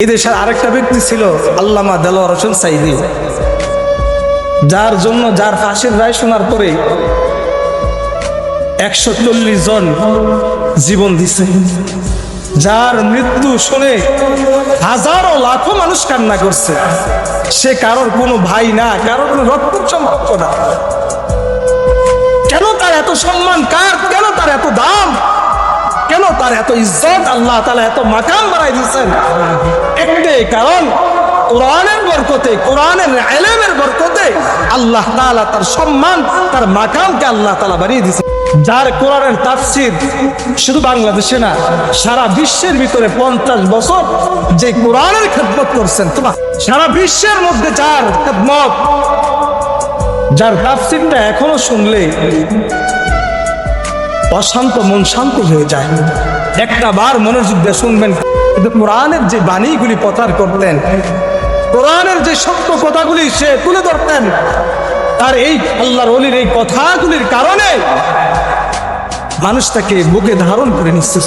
এই দেশের আরেকটা ব্যক্তি ছিল আল্লামা দেলোয়ার হোসেন সাইদি, যার ফাঁসির রায় শোনার পরে 140 জন জীবন দিছে, যার মৃত্যু শুনে হাজারো লাখো মানুষ কান্না করছে। সে কারোর কোনো ভাই না, কারোর কোনো রক্তের সম্পর্ক না। কেন তার এত সম্মান? কেন তার এত দাম? কেন তার এত ইজ্জত? আল্লাহ তাআলা এত মাকাম বানাই দিয়েছেন একটাই কারণ, কোরআনের বরকতে, কোরআনের ইলমের বরকতে আল্লাহ তাআলা তার সম্মান, তার মাকামকে আল্লাহ তাআলা বাড়িয়ে দিয়েছেন। যার কোরআনের তাফসীর শুধু বাংলাদেশে না, সারা বিশ্বের ভিতরে 50 বছর যে কোরআনের খেদমত করছেন, তোমার সারা বিশ্বের মধ্যে যার খেদমত, যার তাফসীরটা এখনো শুনলে অশান্ত মন শান্ত হয়ে যায়। একটা বার মনোযোগ দিয়ে শুনবেন। কিন্তু কোরআনের যে বাণীগুলি প্রচার করতেন, কোরআনের যে সত্য কথাগুলি সে তুলে ধরতেন, তার এই আল্লাহর ওলির এই কথাগুলির কারণে মানুষ তাকে বুকে ধারণ করে নিচ্ছে।